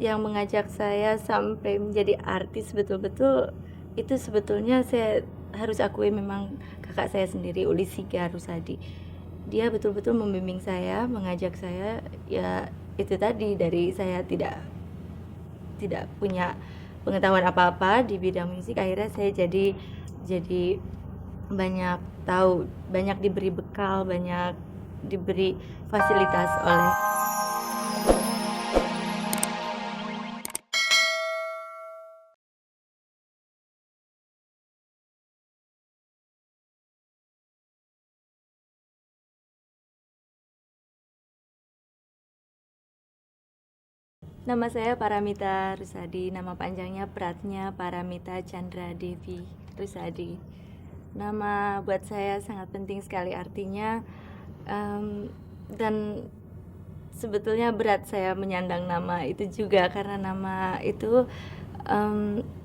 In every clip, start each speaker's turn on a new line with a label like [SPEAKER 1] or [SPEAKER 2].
[SPEAKER 1] yang mengajak saya sampai menjadi artis betul-betul, itu sebetulnya saya harus akui memang kakak saya sendiri, Uli Siga Rusadi. Dia betul-betul membimbing saya, mengajak saya, ya itu tadi, dari saya tidak tidak punya pengetahuan apa-apa di bidang musik, akhirnya saya jadi banyak tahu, banyak diberi bekal, banyak diberi fasilitas oleh. Nama saya Paramita Rusadi, nama panjangnya Pratnya Paramita Chandra Devi Rusadi. Nama buat saya sangat penting sekali artinya, dan sebetulnya berat saya menyandang nama itu juga karena nama itu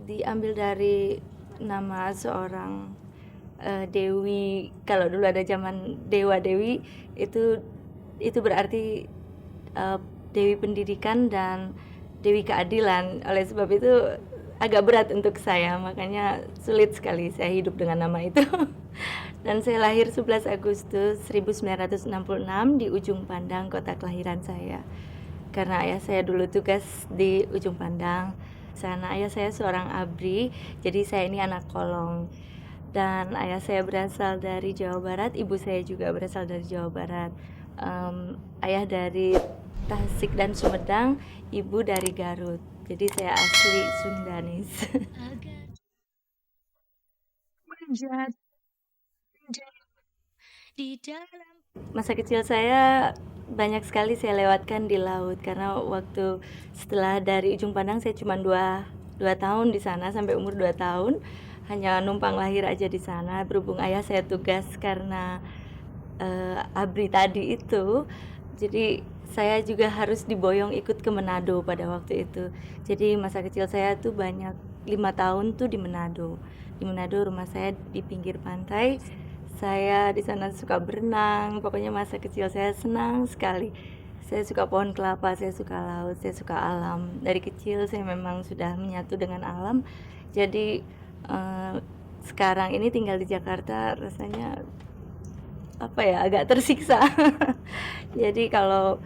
[SPEAKER 1] diambil dari nama seorang dewi. Kalau dulu ada zaman dewa dewi, itu berarti uh, dewi pendidikan dan dewi keadilan. Oleh sebab itu agak berat untuk saya, makanya sulit sekali saya hidup dengan nama itu. Dan saya lahir 11 Agustus 1966 di Ujung Pandang, kota kelahiran saya. Karena ayah saya dulu tugas di Ujung Pandang sana. Ayah saya seorang ABRI, jadi saya ini anak kolong. Dan ayah saya berasal dari Jawa Barat, ibu saya juga berasal dari Jawa Barat. Ayah dari Tasik dan Sumedang, ibu dari Garut. Jadi saya asli Sundanis.
[SPEAKER 2] Menjadi di dalam.
[SPEAKER 1] Masa kecil saya banyak sekali saya lewatkan di laut karena waktu setelah dari Ujung Pandang saya cuma dua tahun di sana, sampai umur 2 tahun hanya numpang lahir aja di sana. Berhubung ayah saya tugas karena ABRI tadi itu, jadi saya juga harus diboyong ikut ke Manado pada waktu itu. Jadi masa kecil saya tuh banyak 5 tahun tuh di Manado. Di Manado rumah saya di pinggir pantai. Saya di sana suka berenang. Pokoknya masa kecil saya senang sekali. Saya suka pohon kelapa, saya suka laut, saya suka alam. Dari kecil saya memang sudah menyatu dengan alam. Jadi eh, sekarang ini tinggal di Jakarta rasanya apa ya, agak tersiksa. Jadi kalau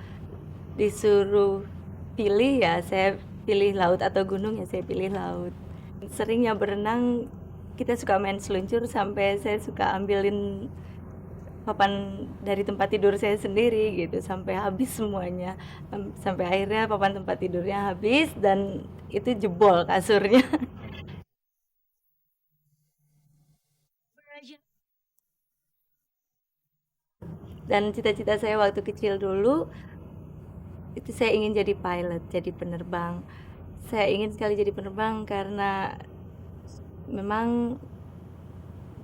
[SPEAKER 1] disuruh pilih, ya saya pilih laut atau gunung, ya saya pilih laut. Seringnya berenang, kita suka main seluncur sampai saya suka ambilin papan dari tempat tidur saya sendiri gitu sampai habis semuanya. Sampai akhirnya papan tempat tidurnya habis dan itu jebol kasurnya. Dan cita-cita saya waktu kecil dulu itu saya ingin jadi pilot, jadi penerbang. Saya ingin sekali jadi penerbang karena memang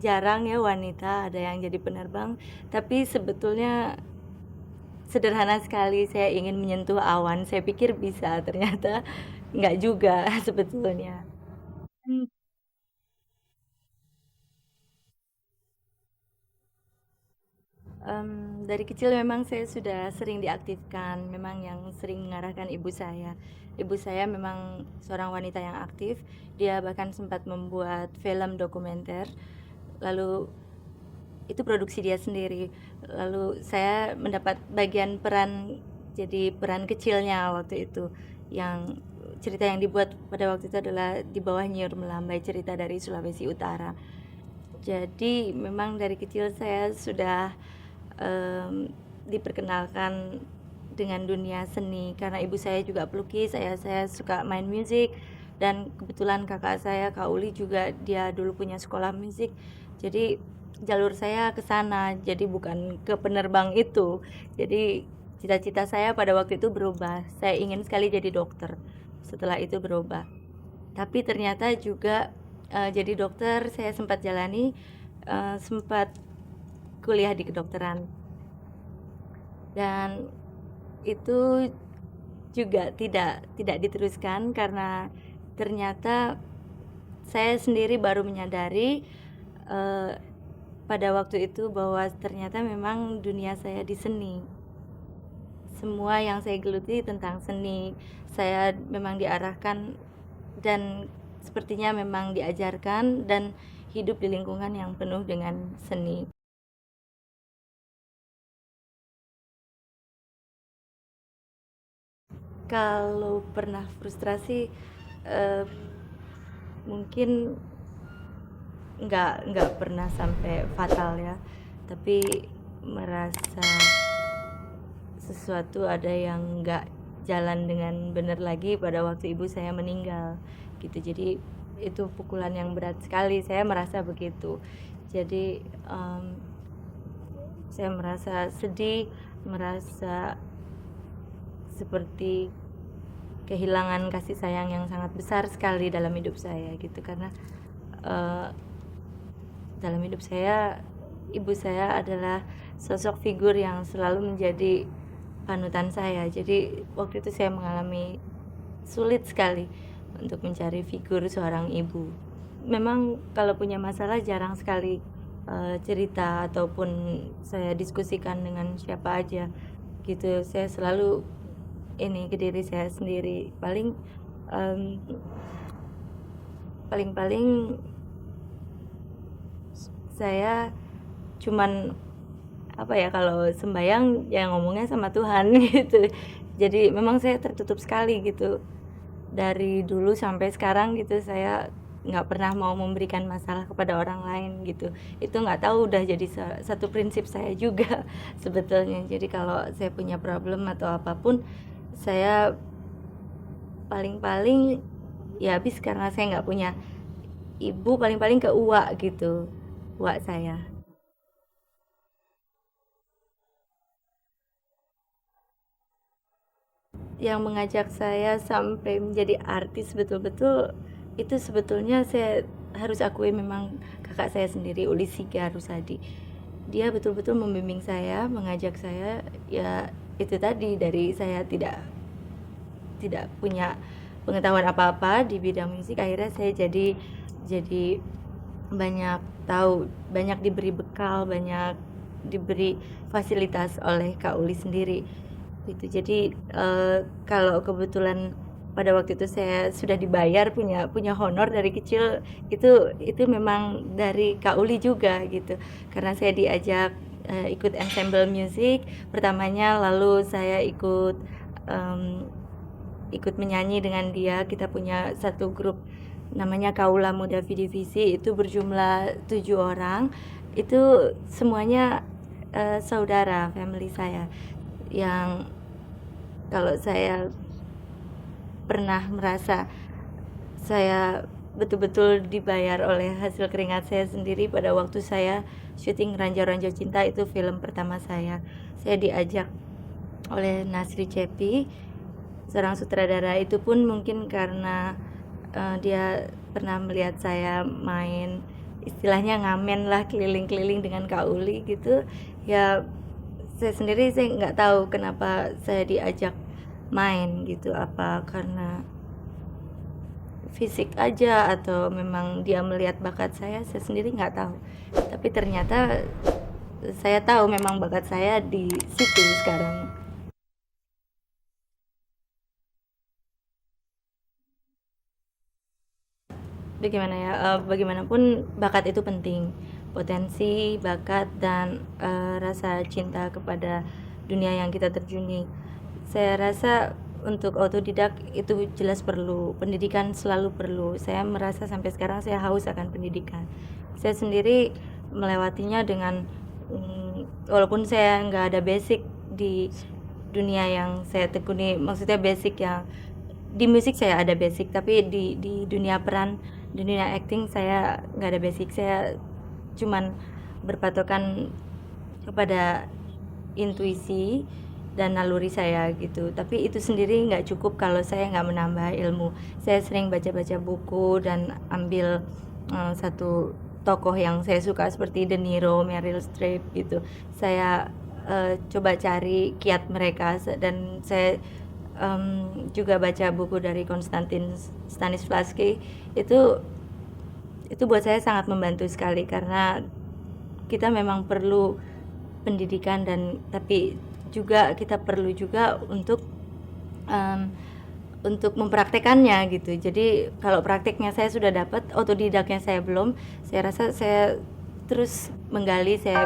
[SPEAKER 1] jarang ya wanita ada yang jadi penerbang, tapi sebetulnya sederhana sekali. Saya ingin menyentuh awan, saya pikir bisa, ternyata nggak juga sebetulnya. Dari kecil memang saya sudah sering diaktifkan, memang yang sering mengarahkan ibu saya. Ibu saya memang seorang wanita yang aktif, dia bahkan sempat membuat film dokumenter, lalu itu produksi dia sendiri. Lalu saya mendapat bagian peran, jadi peran kecilnya waktu itu. Yang cerita yang dibuat pada waktu itu adalah Di Bawah Nyiur Melambai, cerita dari Sulawesi Utara. Jadi memang dari kecil saya sudah diperkenalkan dengan dunia seni karena ibu saya juga pelukis, saya suka main musik, dan kebetulan kakak saya Kak Uli juga dia dulu punya sekolah musik. Jadi jalur saya ke sana, jadi bukan ke penerbang itu. Jadi cita-cita saya pada waktu itu berubah. Saya ingin sekali jadi dokter. Setelah itu berubah. Tapi ternyata juga jadi dokter saya sempat jalani, sempat kuliah di kedokteran, dan itu juga tidak diteruskan karena ternyata saya sendiri baru menyadari eh, pada waktu itu bahwa ternyata memang dunia saya di seni. semua yang saya geluti tentang seni. Saya memang diarahkan dan sepertinya memang diajarkan dan hidup di lingkungan yang penuh dengan seni. Kalau pernah frustrasi, eee, mungkin nggak pernah sampai fatal ya, tapi merasa sesuatu ada yang nggak jalan dengan benar lagi pada waktu ibu saya meninggal, gitu. Jadi itu pukulan yang berat sekali, saya merasa begitu. Jadi, saya merasa sedih, merasa seperti kehilangan kasih sayang yang sangat besar sekali dalam hidup saya gitu karena uh, dalam hidup saya ibu saya adalah sosok figur yang selalu menjadi panutan saya. Jadi waktu itu saya mengalami sulit sekali untuk mencari figur seorang ibu. Memang kalau punya masalah jarang sekali cerita ataupun saya diskusikan dengan siapa aja gitu. Saya selalu ini ke diri saya sendiri. Em, paling saya cuman apa ya, kalau sembayang ya ngomongnya sama Tuhan gitu. Jadi memang saya tertutup sekali gitu. Dari dulu sampai sekarang gitu saya nggak pernah mau memberikan masalah kepada orang lain gitu. Itu nggak tahu udah jadi satu prinsip saya juga sebetulnya. Jadi kalau saya punya problem atau apapun, saya paling-paling ya habis karena saya nggak punya ibu, paling-paling ke uak gitu, uak saya. Yang mengajak saya sampai menjadi artis betul-betul itu sebetulnya saya harus akui memang kakak saya sendiri, Ulisika Rusadi. Dia betul-betul membimbing saya, mengajak saya, ya itu tadi, dari saya tidak tidak punya pengetahuan apa-apa di bidang musik, akhirnya saya jadi banyak tahu, banyak diberi bekal, banyak diberi fasilitas oleh Kak Uli sendiri gitu. Jadi kalau kebetulan pada waktu itu saya sudah dibayar, punya punya honor dari kecil, itu memang dari Kak Uli juga gitu, karena saya diajak ikut ensemble musik pertamanya, lalu saya ikut menyanyi dengan dia. Kita punya satu grup namanya Kaula Muda Vidivisi, itu berjumlah 7 orang. Itu semuanya saudara, family saya, yang kalau saya pernah merasa saya betul-betul dibayar oleh hasil keringat saya sendiri pada waktu saya syuting Ranjau-Ranjau Cinta, itu film pertama saya. Saya diajak oleh Nasri Cepi, seorang sutradara. Itu pun mungkin karena dia pernah melihat saya main, istilahnya ngamen lah, keliling-keliling dengan Kak Uli gitu ya. Saya nggak tahu kenapa saya diajak main gitu, apa karena fisik aja atau memang dia melihat bakat saya sendiri nggak tahu, tapi ternyata saya tahu memang bakat saya di situ sekarang. Bagaimana ya, bagaimanapun bakat itu penting. Potensi, bakat, dan rasa cinta kepada dunia yang kita terjuni. Saya rasa untuk otodidak itu jelas perlu, pendidikan selalu perlu. Saya merasa sampai sekarang saya haus akan pendidikan. Saya sendiri melewatinya dengan walaupun saya nggak ada basic di dunia yang saya tekuni, maksudnya basic yang di musik saya ada basic, tapi di dunia peran, di dunia acting saya nggak ada basic. Saya cuman berpatokan kepada intuisi dan naluri saya gitu. Tapi itu sendiri nggak cukup kalau saya nggak menambah ilmu. Saya sering baca-baca buku dan ambil satu tokoh yang saya suka seperti De Niro, Meryl Streep gitu. Saya coba cari kiat mereka, dan saya juga baca buku dari Konstantin Stanislavski. Itu buat saya sangat membantu sekali, karena kita memang perlu pendidikan, dan tapi juga kita perlu juga um, untuk mempraktekannya gitu. Jadi kalau prakteknya saya sudah dapat, otodidaknya saya belum, saya rasa saya terus menggali, saya